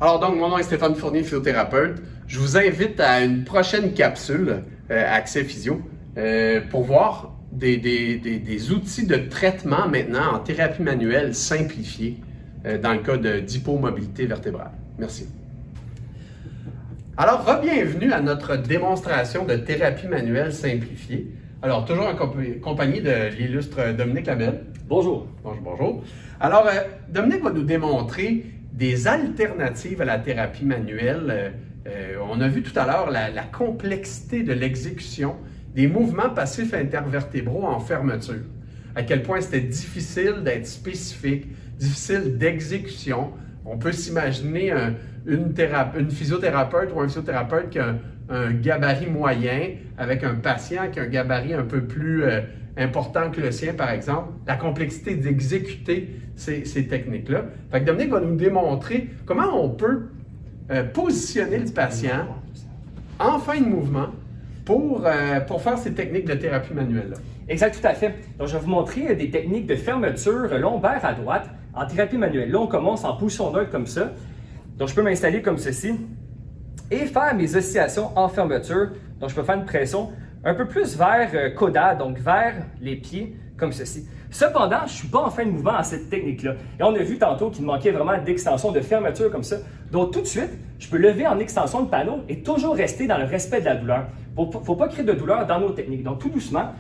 Alors donc, mon nom est Stéphane Fournier, physiothérapeute. Je vous invite à une prochaine capsule Accès Physio pour voir des outils de traitement maintenant en thérapie manuelle simplifiée dans le cas d'hypomobilité vertébrale. Merci. Alors, re-bienvenue à notre démonstration de thérapie manuelle simplifiée. Alors, toujours en compagnie de l'illustre Dominique Labelle. Bonjour. Bonjour. Alors, Dominique va nous démontrer des alternatives à la thérapie manuelle. On a vu tout à l'heure la complexité de l'exécution des mouvements passifs intervertébraux en fermeture. À quel point c'était difficile d'être spécifique, difficile d'exécution. On peut s'imaginer une physiothérapeute ou un physiothérapeute qui a un gabarit moyen avec un patient qui a un gabarit un peu plus important que le sien, par exemple. La complexité d'exécuter ces techniques-là. Fait que Dominique va nous démontrer comment on peut positionner le patient en fin de mouvement pour faire ces techniques de thérapie manuelle-là. Exact, tout à fait. Donc, je vais vous montrer des techniques de fermeture lombaire à droite en thérapie manuelle. Là, on commence en position neutre comme ça. Donc, je peux m'installer comme ceci et faire mes oscillations en fermeture. Donc, je peux faire une pression un peu plus vers caudal, donc vers les pieds, comme ceci. Cependant, je ne suis pas en fin de mouvement à cette technique-là. Et on a vu tantôt qu'il manquait vraiment d'extension, de fermeture comme ça. Donc, tout de suite, je peux lever en extension le panneau et toujours rester dans le respect de la douleur. Il ne faut pas créer de douleur dans nos techniques. Donc, tout doucement.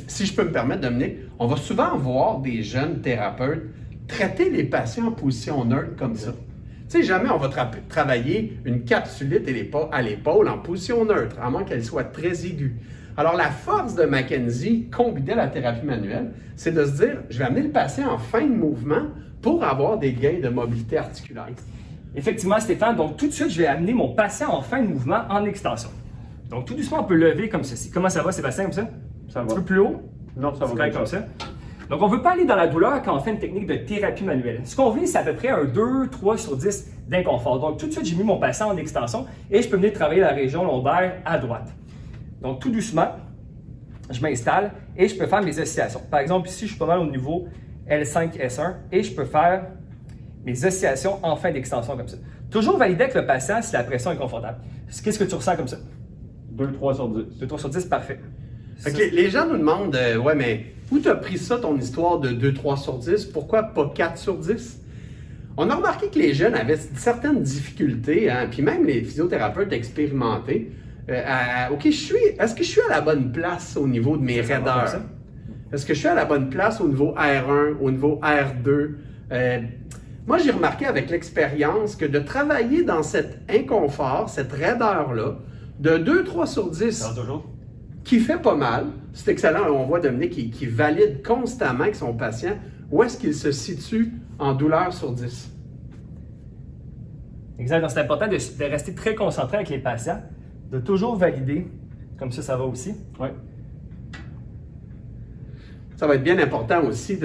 Si je peux me permettre, Dominique, on va souvent voir des jeunes thérapeutes traiter les patients en position neutre comme ça. Tu sais, jamais on va travailler une capsulite à l'épaule en position neutre, à moins qu'elle soit très aiguë. Alors, la force de Mackenzie, combinée à la thérapie manuelle, c'est de se dire, je vais amener le patient en fin de mouvement pour avoir des gains de mobilité articulaire. Effectivement, Stéphane. Donc, tout de suite, je vais amener mon patient en fin de mouvement en extension. Donc, tout doucement, on peut lever comme ceci. Comment ça va, Sébastien, comme ça? Ça va. Un peu plus haut? Non, ça va comme ça. Donc, on ne veut pas aller dans la douleur quand on fait une technique de thérapie manuelle. Ce qu'on vise, c'est à peu près un 2-3 sur 10 d'inconfort. Donc, tout de suite, j'ai mis mon patient en extension et je peux venir travailler la région lombaire à droite. Donc, tout doucement, je m'installe et je peux faire mes oscillations. Par exemple, ici, je suis pas mal au niveau L5, S1 et je peux faire mes oscillations en fin d'extension comme ça. Toujours valider avec le patient si la pression est confortable. Qu'est-ce que tu ressens comme ça? 2-3 sur 10. 2-3 sur 10, parfait. Les gens nous demandent, ouais, mais où tu as pris ça, ton histoire de 2-3 sur 10? Pourquoi pas 4 sur 10? On a remarqué que les jeunes avaient certaines difficultés, hein, puis même les physiothérapeutes expérimentés. OK, est-ce que je suis à la bonne place au niveau de mes raideurs? Est-ce que je suis à la bonne place au niveau R1, au niveau R2? Moi, j'ai remarqué avec l'expérience que de travailler dans cet inconfort, cette raideur-là, de 2-3 sur 10, qui fait pas mal, c'est excellent. On voit Dominique qui valide constamment avec son patient où est-ce qu'il se situe en douleur sur 10. Exact. Donc, c'est important de rester très concentré avec les patients, de toujours valider. Comme ça va aussi. Oui. Ça va être bien important aussi.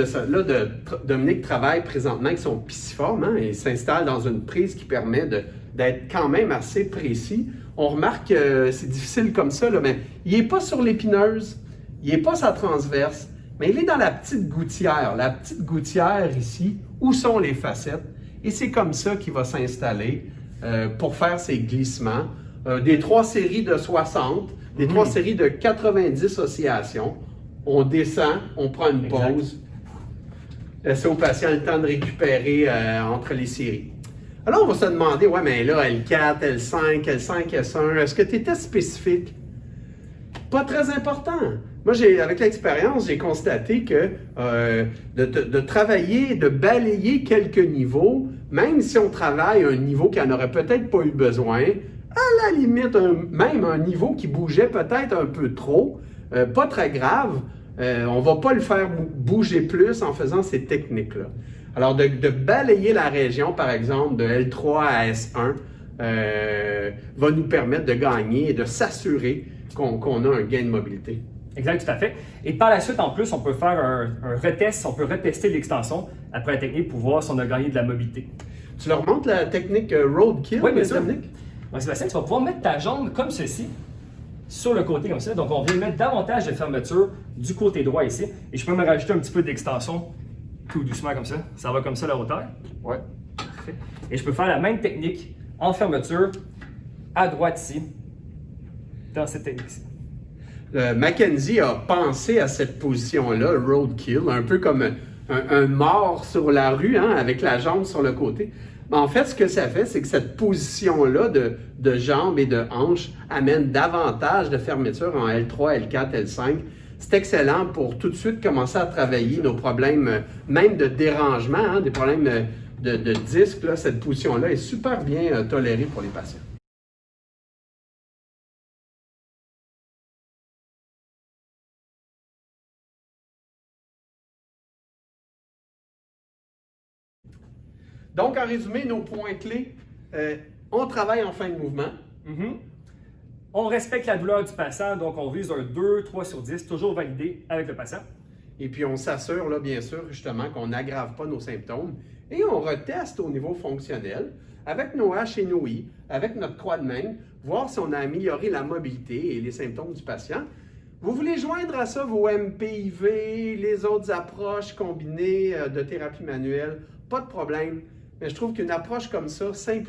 Dominique travaille présentement avec son pisiforme, hein, et s'installe dans une prise qui permet d'être quand même assez précis. On remarque que c'est difficile comme ça, là, mais il n'est pas sur l'épineuse, il n'est pas sa transverse, mais il est dans la petite gouttière. La petite gouttière ici, où sont les facettes? Et c'est comme ça qu'il va s'installer pour faire ses glissements. Des 3 séries de 60, des 3 séries de 90 oscillations. On descend, on prend une pause. Laissez au patient le temps de récupérer entre les séries. Alors, on va se demander, ouais, mais là, L4, L5, L5, S1, est-ce que tu étais spécifique? Pas très important. Moi, avec l'expérience, j'ai constaté que de travailler, de balayer quelques niveaux, même si on travaille un niveau qui n'en aurait peut-être pas eu besoin, à la limite, même un niveau qui bougeait peut-être un peu trop, pas très grave, on ne va pas le faire bouger plus en faisant ces techniques-là. Alors, de balayer la région, par exemple, de L3 à S1, va nous permettre de gagner et de s'assurer qu'on a un gain de mobilité. Exact, tout à fait. Et par la suite, en plus, on peut faire un retest, on peut retester l'extension après la technique pour voir si on a gagné de la mobilité. Tu leur montres la technique Roadkill, oui, bien sûr. Dominique? Donc, Sébastien, tu vas pouvoir mettre ta jambe comme ceci, sur le côté comme ça. Donc, on vient mettre davantage de fermeture du côté droit ici. Et je peux me rajouter un petit peu d'extension tout doucement comme ça. Ça va comme ça la hauteur. Ouais. Parfait. Et je peux faire la même technique en fermeture à droite ici, dans cette technique-ci. Mackenzie a pensé à cette position-là, roadkill, un peu comme un mort sur la rue, hein, avec la jambe sur le côté. Mais en fait, ce que ça fait, c'est que cette position-là de jambes et de hanches amène davantage de fermeture en L3, L4, L5. C'est excellent pour tout de suite commencer à travailler nos problèmes, même de dérangement, hein, des problèmes de disque. Là, cette position-là est super bien tolérée pour les patients. Donc, en résumé, nos points clés, on travaille en fin de mouvement. On respecte la douleur du patient, donc on vise un 2, 3 sur 10, toujours validé avec le patient. Et puis, on s'assure, là, bien sûr, justement, qu'on n'aggrave pas nos symptômes. Et on reteste au niveau fonctionnel, avec nos H et nos I, avec notre croix de main, voir si on a amélioré la mobilité et les symptômes du patient. Vous voulez joindre à ça vos MPIV, les autres approches combinées de thérapie manuelle, pas de problème. Mais je trouve qu'une approche comme ça simplifie